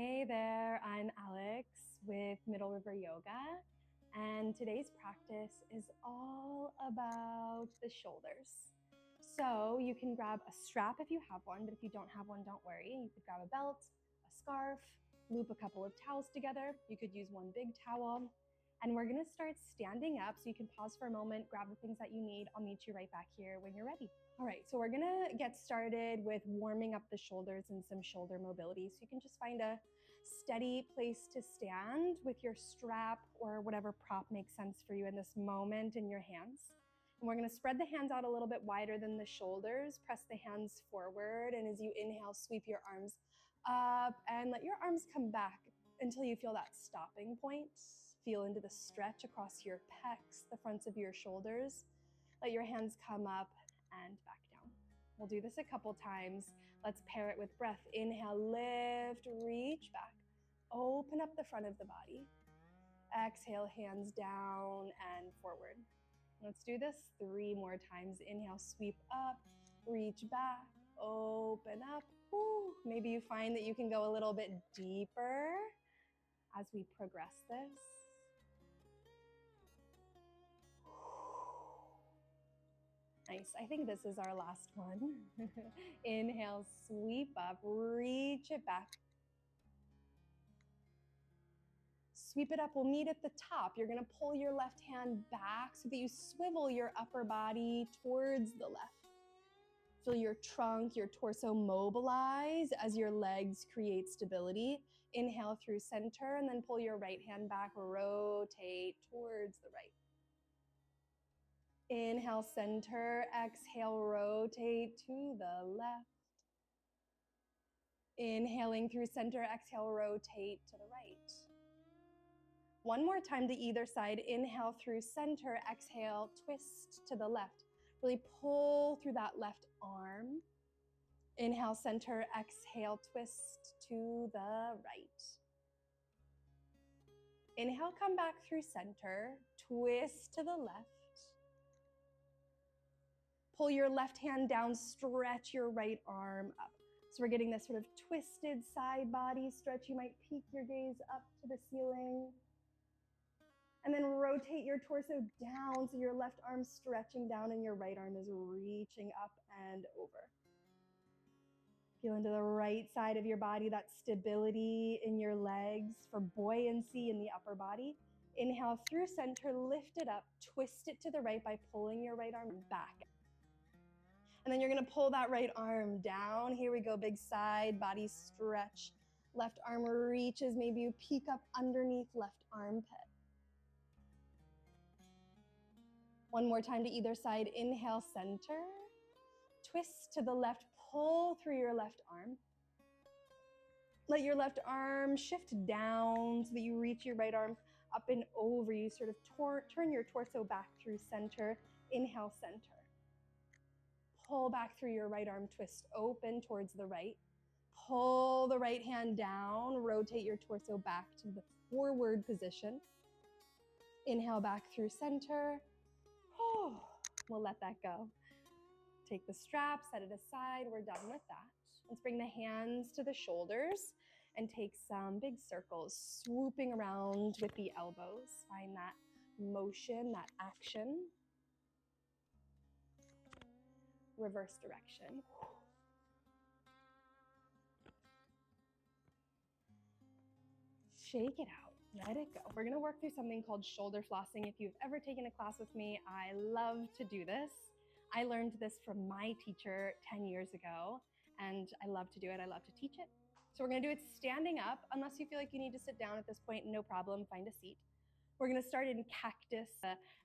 Hey there, I'm Alex with Middle River Yoga, and today's practice is all about the shoulders. So you can grab a strap if you have one, but if you don't have one, don't worry. You could grab a belt, a scarf, loop a couple of towels together. You could use one big towel, and we're gonna start standing up, so you can pause for a moment, grab the things that you need. I'll meet you right back here when you're ready. All right, so we're gonna get started with warming up the shoulders and some shoulder mobility. So you can just find a steady place to stand with your strap or whatever prop makes sense for you in this moment in your hands. And we're gonna spread the hands out a little bit wider than the shoulders, press the hands forward, and as you inhale, sweep your arms up and let your arms come back until you feel that stopping point. Feel into the stretch across your pecs, the fronts of your shoulders. Let your hands come up and back down. We'll do this a couple times. Let's pair it with breath. Inhale, lift, reach back. Open up the front of the body. Exhale, hands down and forward. Let's do this 3 more times. Inhale, sweep up, reach back, open up. Woo. Maybe you find that you can go a little bit deeper as we progress this. Nice. I think this is our last one. Inhale, sweep up, reach it back. Sweep it up. We'll meet at the top. You're going to pull your left hand back so that you swivel your upper body towards the left. Feel your trunk, your torso mobilize as your legs create stability. Inhale through center and then pull your right hand back, rotate towards the right. Inhale, center, exhale, rotate to the left. Inhaling through center, exhale, rotate to the right. One more time to either side. Inhale through center, exhale, twist to the left. Really pull through that left arm. Inhale, center, exhale, twist to the right. Inhale, come back through center, twist to the left. Pull your left hand down, stretch your right arm up. So we're getting this sort of twisted side body stretch. You might peek your gaze up to the ceiling. And then rotate your torso down so your left arm's stretching down and your right arm is reaching up and over. Feel into the right side of your body, that stability in your legs for buoyancy in the upper body. Inhale through center, lift it up, twist it to the right by pulling your right arm back. And then you're gonna pull that right arm down. Here we go, big side body stretch. Left arm reaches, maybe you peek up underneath left armpit. One more time to either side. Inhale, center. Twist to the left, pull through your left arm. Let your left arm shift down so that you reach your right arm up and over. You sort of turn your torso back through center. Inhale, center. Pull back through your right arm, twist open towards the right. Pull the right hand down, rotate your torso back to the forward position. Inhale back through center. We'll let that go. Take the strap, set it aside. We're done with that. Let's bring the hands to the shoulders and take some big circles, swooping around with the elbows. Find that motion, that action. Reverse direction. Shake it out. Let it go. We're going to work through something called shoulder flossing. If you've ever taken a class with me, I love to do this. I learned this from my teacher 10 years ago, and I love to do it. I love to teach it. So we're going to do it standing up. Unless you feel like you need to sit down at this point, no problem, find a seat. We're going to start in cactus.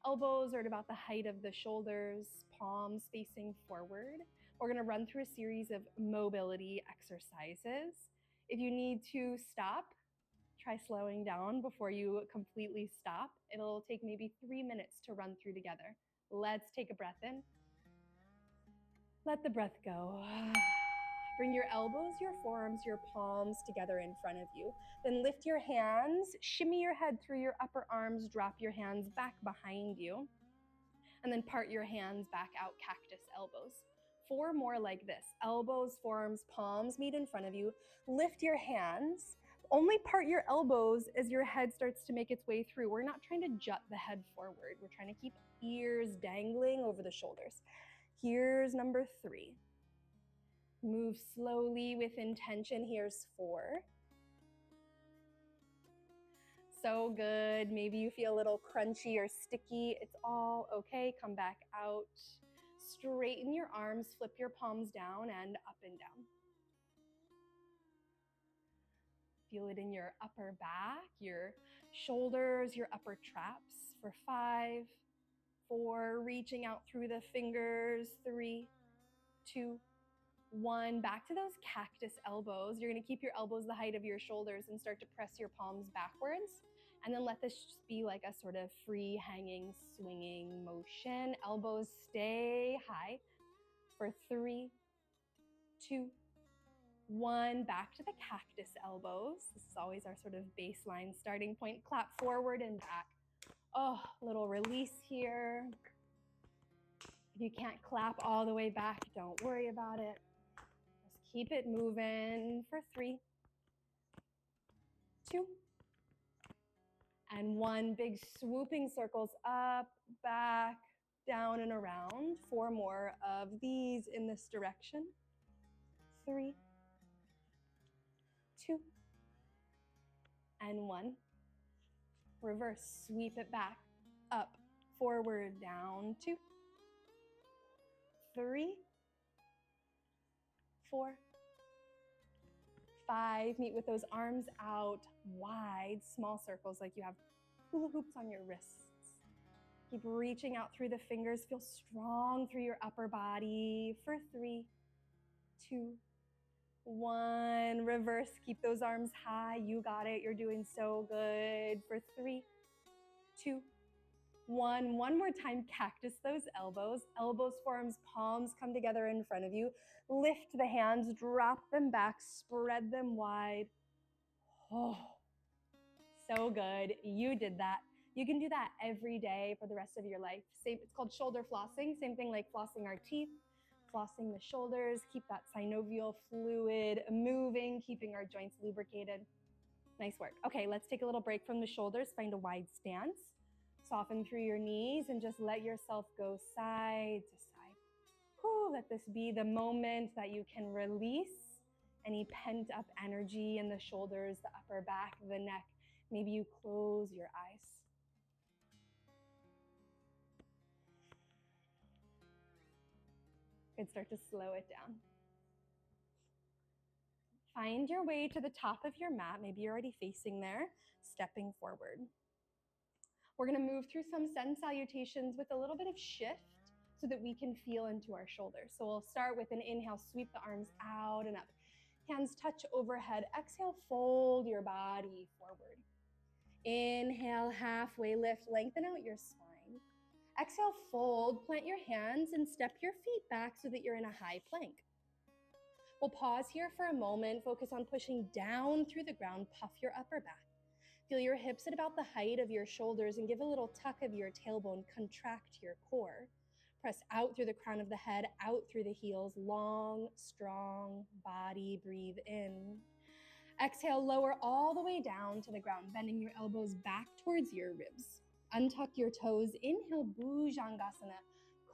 Elbows are at about the height of the shoulders, palms facing forward. We're going to run through a series of mobility exercises. If you need to stop, try slowing down before you completely stop. It'll take maybe 3 minutes to run through together. Let's take a breath in. Let the breath go. Bring your elbows, your forearms, your palms together in front of you. Then lift your hands, shimmy your head through your upper arms, drop your hands back behind you, and then part your hands back out, cactus elbows. 4 more like this. Elbows, forearms, palms meet in front of you. Lift your hands, Only part your elbows as your head starts to make its way through. We're not trying to jut the head forward. We're trying to keep ears dangling over the shoulders. Here's number 3. Move slowly with intention. Here's 4. So good. Maybe you feel a little crunchy or sticky. It's all okay. Come back out. Straighten your arms, flip your palms down and up and down. Feel it in your upper back, your shoulders, your upper traps for 5, 4, reaching out through the fingers, 3, 2, 1. Back to those cactus elbows. You're going to keep your elbows the height of your shoulders and start to press your palms backwards. And then let this just be like a sort of free hanging, swinging motion. Elbows stay high for 3, 2, 1. Back to the cactus elbows. This is always our sort of baseline starting point. Clap forward and back. Oh, little release here. If you can't clap all the way back, don't worry about it. Just keep it moving for 3, 2, and 1. Big swooping circles up, back, down, and around. 4 more of these in this direction. 3, 2, and 1. Reverse, sweep it back, up, forward, down, 2, 3, 4, 5. Meet with those arms out wide, small circles like you have hula hoops on your wrists. Keep reaching out through the fingers. Feel strong through your upper body for 3, 2, 1. Reverse, keep those arms high. You got it. You're doing so good for 3, 2, 1. One more time, cactus those elbows. Elbows, forearms, palms come together in front of you. Lift the hands, drop them back, spread them wide. Oh, so good. You did that. You can do that every day for the rest of your life. It's called shoulder flossing. Same thing like flossing our teeth, flossing the shoulders. Keep that synovial fluid moving, keeping our joints lubricated. Nice work. Okay, let's take a little break from the shoulders. Find a wide stance. Soften through your knees and just let yourself go side to side. Whew, let this be the moment that you can release any pent up energy in the shoulders, the upper back, the neck. Maybe you close your eyes. Good, start to slow it down. Find your way to the top of your mat. Maybe you're already facing there, stepping forward. We're going to move through some sun salutations with a little bit of shift so that we can feel into our shoulders. So we'll start with an inhale, sweep the arms out and up. Hands touch overhead. Exhale, fold your body forward. Inhale, halfway lift, lengthen out your spine. Exhale, fold, plant your hands and step your feet back so that you're in a high plank. We'll pause here for a moment, focus on pushing down through the ground, puff your upper back. Feel your hips at about the height of your shoulders and give a little tuck of your tailbone, contract your core. Press out through the crown of the head, out through the heels, long, strong body, breathe in. Exhale, lower all the way down to the ground, bending your elbows back towards your ribs. Untuck your toes, inhale, Bhujangasana,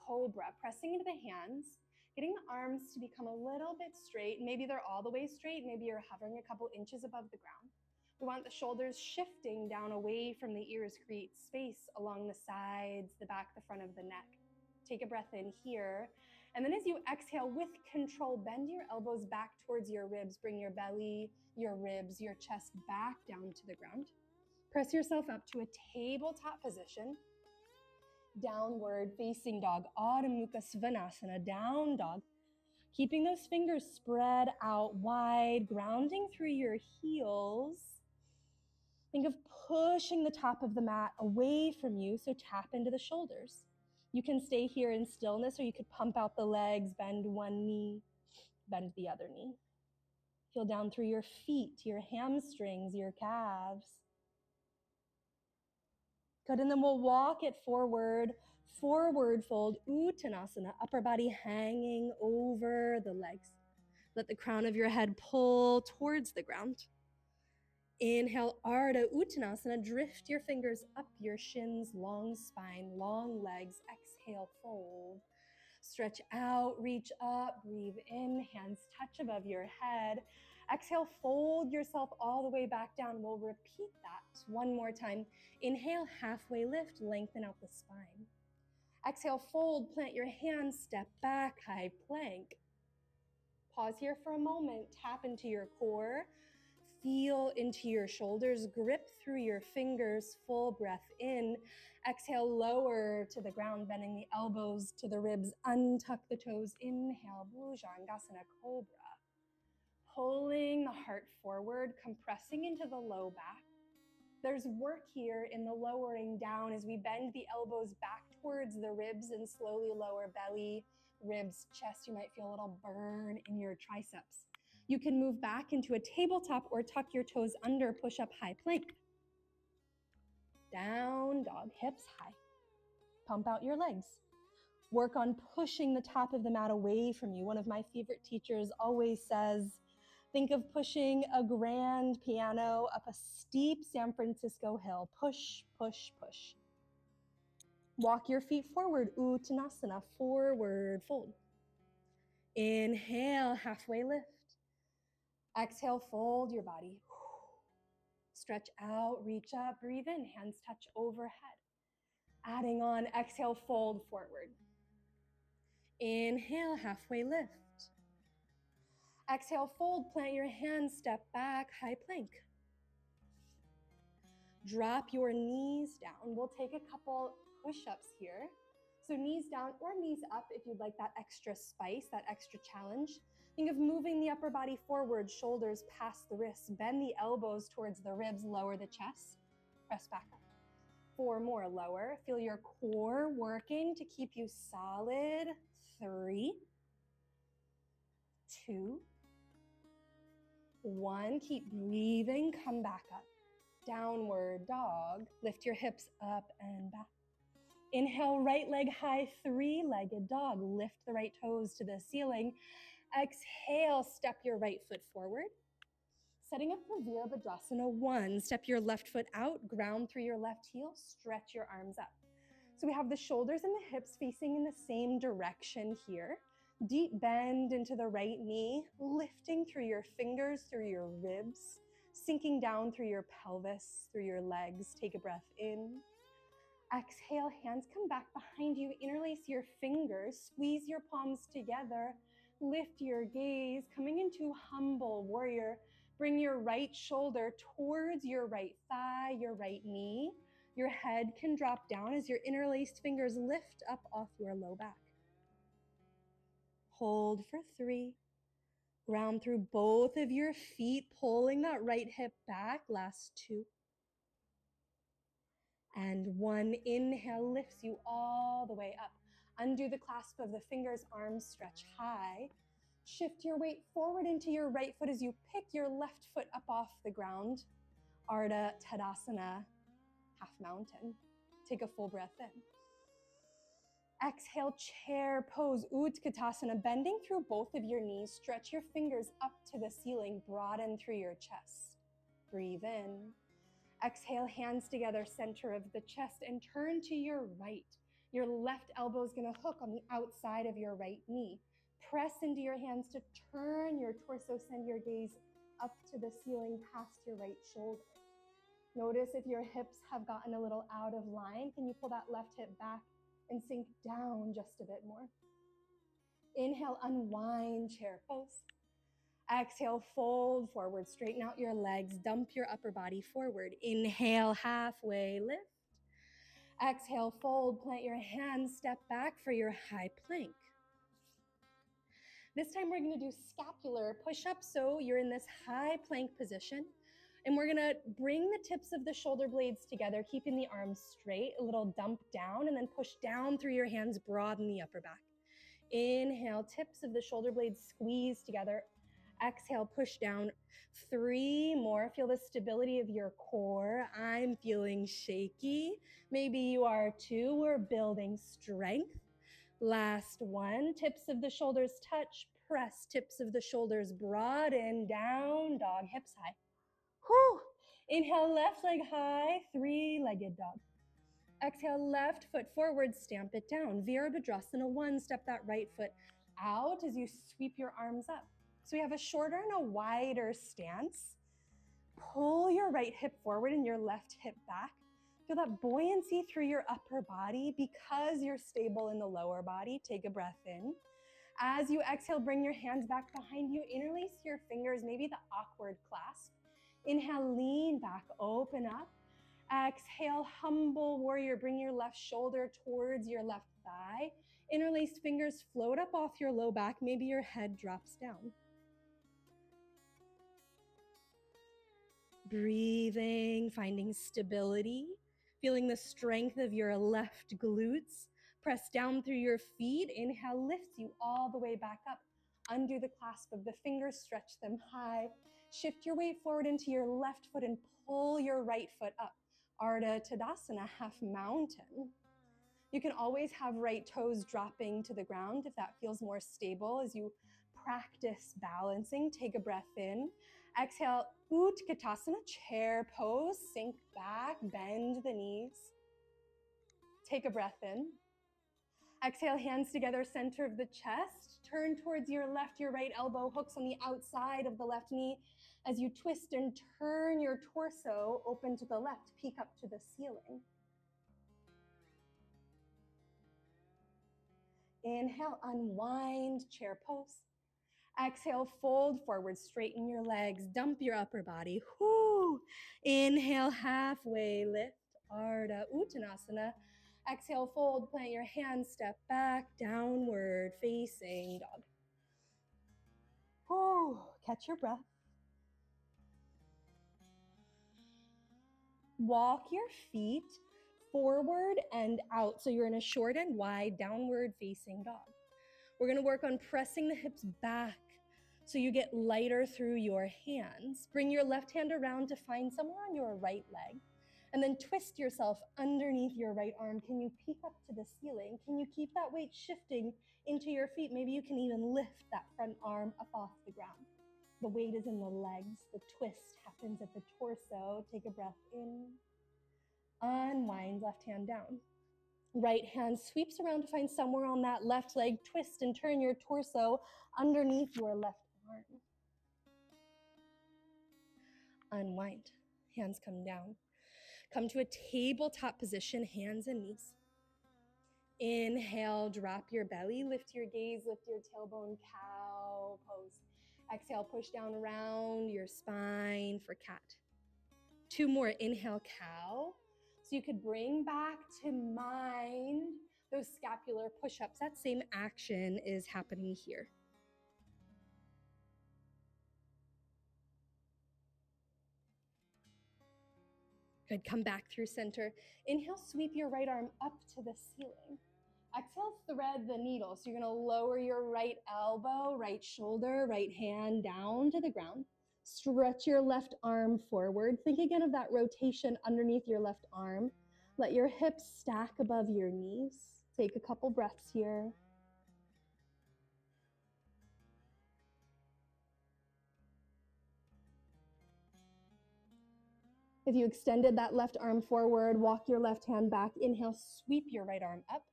Cobra, pressing into the hands, getting the arms to become a little bit straight. Maybe they're all the way straight, maybe you're hovering a couple inches above the ground. We want the shoulders shifting down away from the ears, create space along the sides, the back, the front of the neck. Take a breath in here. And then as you exhale with control, bend your elbows back towards your ribs. Bring your belly, your ribs, your chest back down to the ground. Press yourself up to a tabletop position. Downward facing dog, Adho Mukha Svanasana, down dog. Keeping those fingers spread out wide, grounding through your heels. Think of pushing the top of the mat away from you, so tap into the shoulders. You can stay here in stillness, or you could pump out the legs, bend one knee, bend the other knee. Feel down through your feet, your hamstrings, your calves. Good, and then we'll walk it forward, forward fold, Uttanasana, upper body hanging over the legs. Let the crown of your head pull towards the ground. Inhale, Ardha Uttanasana. Drift your fingers up your shins, long spine, long legs. Exhale, fold. Stretch out, reach up, breathe in, hands touch above your head. Exhale, fold yourself all the way back down. We'll repeat that one more time. Inhale, halfway lift, lengthen out the spine. Exhale, fold, plant your hands, step back, high plank. Pause here for a moment, tap into your core, feel into your shoulders, grip through your fingers, full breath in. Exhale, lower to the ground, bending the elbows to the ribs, untuck the toes. Inhale, Bhujangasana Cobra. Pulling the heart forward, compressing into the low back. There's work here in the lowering down as we bend the elbows back towards the ribs and slowly lower belly, ribs, chest. You might feel a little burn in your triceps. You can move back into a tabletop or tuck your toes under, push up high plank. Down dog, hips high. Pump out your legs. Work on pushing the top of the mat away from you. One of my favorite teachers always says, think of pushing a grand piano up a steep San Francisco hill. Push, push, push. Walk your feet forward, Uttanasana, forward fold. Inhale, halfway lift. Exhale, fold your body. Stretch out, reach up, breathe in, hands touch overhead. Adding on, exhale, fold forward. Inhale, halfway lift. Exhale, fold, plant your hands, step back, high plank. Drop your knees down. We'll take a couple push-ups here. So knees down or knees up if you'd like that extra spice, that extra challenge. Think of moving the upper body forward, shoulders past the wrists, bend the elbows towards the ribs, lower the chest, press back up. 4 more, lower. Feel your core working to keep you solid. 3, 2, 1. Keep breathing, come back up. Downward dog. Lift your hips up and back. Inhale, right leg high, 3-legged dog. Lift the right toes to the ceiling. Exhale, step your right foot forward. Setting up for Virabhadrasana 1. Step your left foot out, ground through your left heel, stretch your arms up. So we have the shoulders and the hips facing in the same direction here. Deep bend into the right knee, lifting through your fingers, through your ribs, sinking down through your pelvis, through your legs. Take a breath in. Exhale, hands come back behind you. Interlace your fingers, squeeze your palms together. Lift your gaze, coming into humble warrior. Bring your right shoulder towards your right thigh, your right knee. Your head can drop down as your interlaced fingers lift up off your low back. Hold for 3. Ground through both of your feet, pulling that right hip back. Last 2. And 1. Inhale lifts you all the way up. Undo the clasp of the fingers, arms stretch high. Shift your weight forward into your right foot as you pick your left foot up off the ground. Ardha Tadasana, half mountain. Take a full breath in. Exhale, chair pose, Utkatasana, bending through both of your knees. Stretch your fingers up to the ceiling, broaden through your chest. Breathe in. Exhale, hands together, center of the chest, and turn to your right. Your left elbow is going to hook on the outside of your right knee. Press into your hands to turn your torso, send your gaze up to the ceiling past your right shoulder. Notice if your hips have gotten a little out of line, can you pull that left hip back and sink down just a bit more? Inhale, unwind, chair pose. Exhale, fold forward, straighten out your legs, dump your upper body forward. Inhale, halfway lift. Exhale, fold, plant your hands, step back for your high plank. This time we're going to do scapular push-ups, so you're in this high plank position. And we're going to bring the tips of the shoulder blades together, keeping the arms straight, a little dump down, and then push down through your hands, broaden the upper back. Inhale, tips of the shoulder blades squeeze together. Exhale, push down. 3 more. Feel the stability of your core. I'm feeling shaky. Maybe you are too. We're building strength. Last 1. Tips of the shoulders touch. Press. Tips of the shoulders broaden. Down dog, hips high. Whew. Inhale, left leg high, three-legged dog. Exhale, left foot forward, stamp it down. Virabhadrasana 1, step that right foot out as you sweep your arms up. So we have a shorter and a wider stance. Pull your right hip forward and your left hip back. Feel that buoyancy through your upper body because you're stable in the lower body. Take a breath in. As you exhale, bring your hands back behind you. Interlace your fingers, maybe the awkward clasp. Inhale, lean back, open up. Exhale, humble warrior. Bring your left shoulder towards your left thigh. Interlaced fingers float up off your low back. Maybe your head drops down. Breathing, finding stability, feeling the strength of your left glutes. Press down through your feet. Inhale lifts you all the way back up. Undo the clasp of the fingers, stretch them high. Shift your weight forward into your left foot and pull your right foot up. Ardha Tadasana, half mountain. You can always have right toes dropping to the ground if that feels more stable as you practice balancing. Take a breath in. Exhale, Utkatasana, chair pose. Sink back, bend the knees. Take a breath in. Exhale, hands together, center of the chest. Turn towards your left, your right elbow hooks on the outside of the left knee as you twist and turn your torso open to the left, peek up to the ceiling. Inhale, unwind, chair pose. Exhale, fold forward, straighten your legs, dump your upper body. Whoo! Inhale, halfway lift, Ardha Uttanasana. Exhale, fold, plant your hands, step back, downward facing dog. Whoo! Catch your breath. Walk your feet forward and out. So you're in a short and wide downward facing dog. We're gonna work on pressing the hips back so you get lighter through your hands. Bring your left hand around to find somewhere on your right leg, and then twist yourself underneath your right arm. Can you peek up to the ceiling? Can you keep that weight shifting into your feet? Maybe you can even lift that front arm up off the ground. The weight is in the legs. The twist happens at the torso. Take a breath in. Unwind, left hand down. Right hand sweeps around to find somewhere on that left leg. Twist and turn your torso underneath your left arm. Unwind. Hands come down. Come to a tabletop position, hands and knees. Inhale, drop your belly, lift your gaze, lift your tailbone, cow pose. Exhale, push down around your spine for cat. 2 more, inhale, cow. So you could bring back to mind those scapular push-ups. That same action is happening here. Good, come back through center. Inhale, sweep your right arm up to the ceiling. Exhale, thread the needle. So you're gonna lower your right elbow, right shoulder, right hand down to the ground. Stretch your left arm forward. Think again of that rotation underneath your left arm. Let your hips stack above your knees. Take a couple breaths here. If you extended that left arm forward, walk your left hand back. Inhale, sweep your right arm up.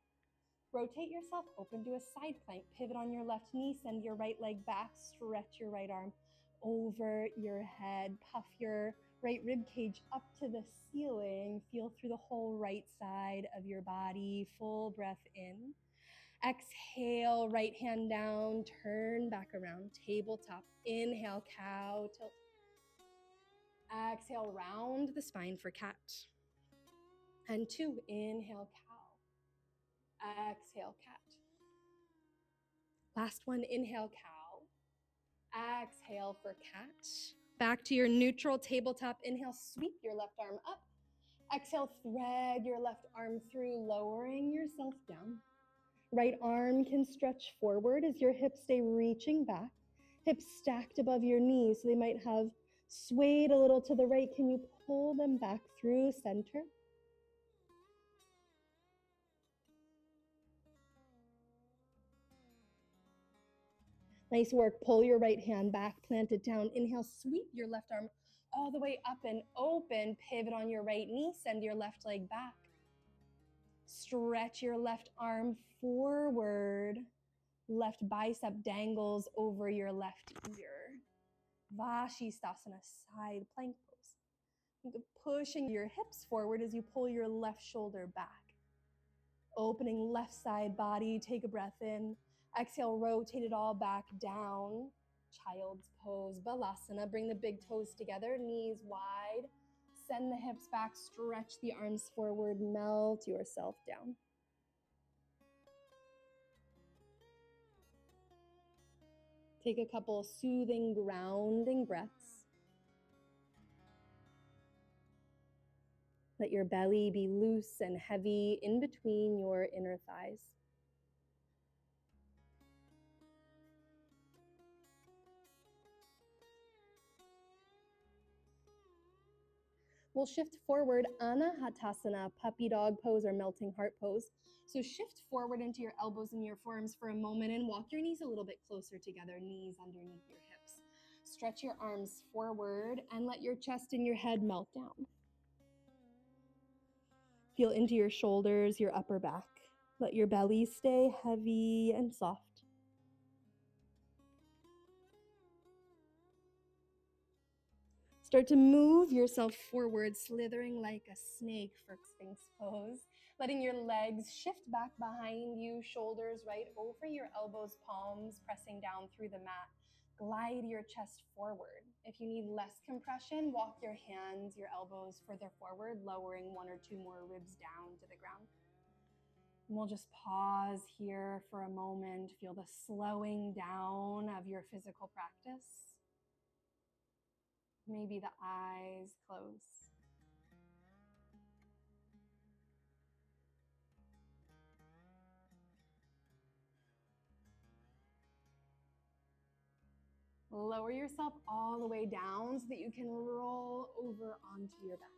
Rotate yourself, open to a side plank. Pivot on your left knee, send your right leg back, stretch your right arm over your head. Puff your right rib cage up to the ceiling. Feel through the whole right side of your body. Full breath in. Exhale, right hand down, turn back around, tabletop. Inhale, cow, tilt. Exhale, round the spine for cat. And 2, inhale, cow. Exhale, cat. Last one, inhale, cow. Exhale for cat. Back to your neutral tabletop. Inhale, sweep your left arm up. Exhale, thread your left arm through, lowering yourself down. Right arm can stretch forward as your hips stay reaching back. Hips stacked above your knees, so they might have swayed a little to the right. Can you pull them back through center? Nice work. Pull your right hand back, plant it down. Inhale, sweep your left arm all the way up and open. Pivot on your right knee, send your left leg back. Stretch your left arm forward. Left bicep dangles over your left ear. Vashisthasana, side plank pose. Think of pushing your hips forward as you pull your left shoulder back. Opening left side body, take a breath in. Exhale, rotate it all back down. Child's pose, Balasana. Bring the big toes together, knees wide. Send the hips back, stretch the arms forward, melt yourself down. Take a couple soothing, grounding breaths. Let your belly be loose and heavy in between your inner thighs. We'll shift forward, Anahatasana, puppy dog pose or melting heart pose. So shift forward into your elbows and your forearms for a moment and walk your knees a little bit closer together, knees underneath your hips. Stretch your arms forward and let your chest and your head melt down. Feel into your shoulders, your upper back. Let your belly stay heavy and soft. Start to move yourself forward, slithering like a snake for Sphinx pose. Letting your legs shift back behind you, shoulders right over your elbows, palms pressing down through the mat. Glide your chest forward. If you need less compression, walk your hands, your elbows further forward, lowering one or two more ribs down to the ground. And we'll just pause here for a moment. Feel the slowing down of your physical practice. Maybe the eyes close. Lower yourself all the way down so that you can roll over onto your back.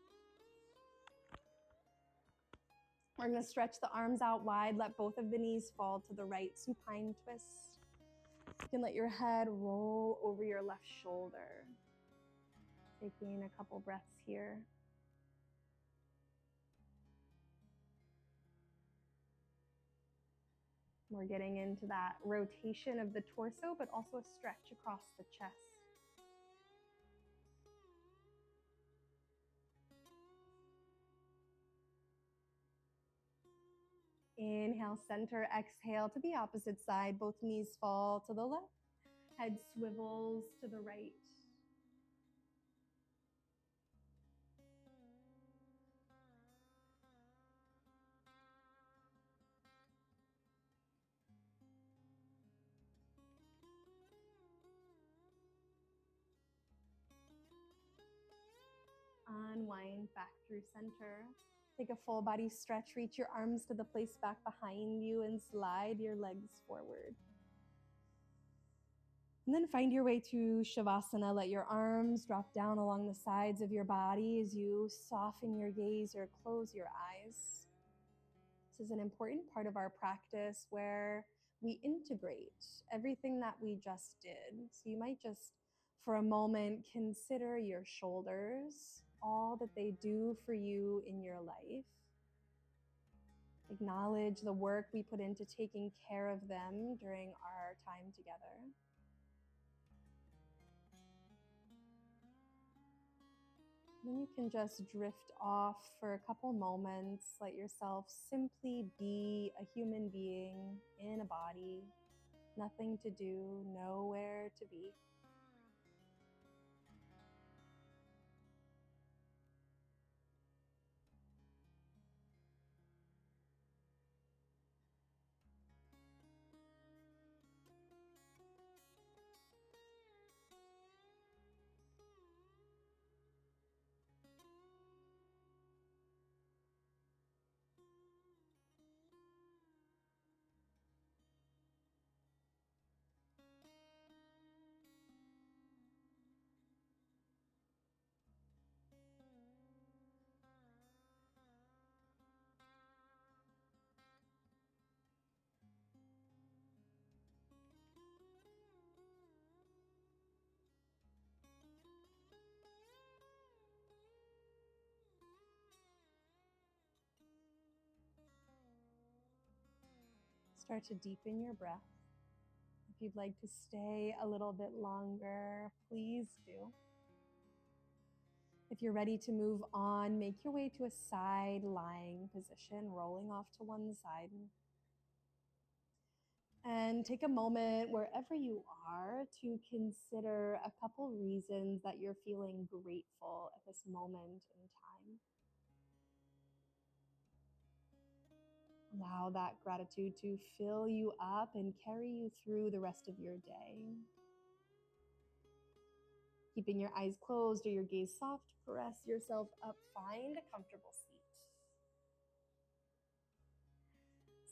We're going to stretch the arms out wide. Let both of the knees fall to the right, supine twist. You can let your head roll over your left shoulder. Taking a couple breaths here. We're getting into that rotation of the torso, but also a stretch across the chest. Inhale, center, exhale to the opposite side. Both knees fall to the left. Head swivels to the right. Unwind back through center. Take a full body stretch. Reach your arms to the place back behind you and slide your legs forward. And then find your way to Shavasana. Let your arms drop down along the sides of your body as you soften your gaze or close your eyes. This is an important part of our practice where we integrate everything that we just did. So you might just, for a moment, consider your shoulders, all that they do for you in your life. Acknowledge the work we put into taking care of them during our time together. Then you can just drift off for a couple moments. Let yourself simply be a human being in a body. Nothing to do, nowhere to be. Start to deepen your breath. If you'd like to stay a little bit longer, please do. If you're ready to move on, make your way to a side lying position, rolling off to one side. And take a moment wherever you are to consider a couple reasons that you're feeling grateful at this moment in time. Allow that gratitude to fill you up and carry you through the rest of your day. Keeping your eyes closed or your gaze soft, press yourself up. Find a comfortable seat.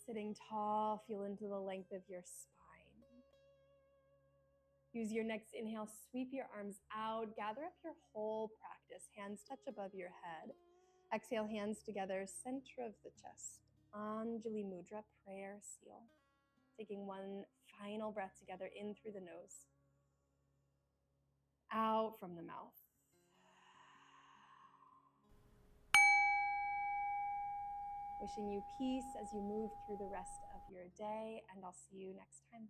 Sitting tall, feel into the length of your spine. Use your next inhale, sweep your arms out, gather up your whole practice. Hands touch above your head. Exhale, hands together, center of the chest. Anjali Mudra, prayer seal. Taking one final breath together in through the nose, out from the mouth. Wishing you peace as you move through the rest of your day, and I'll see you next time.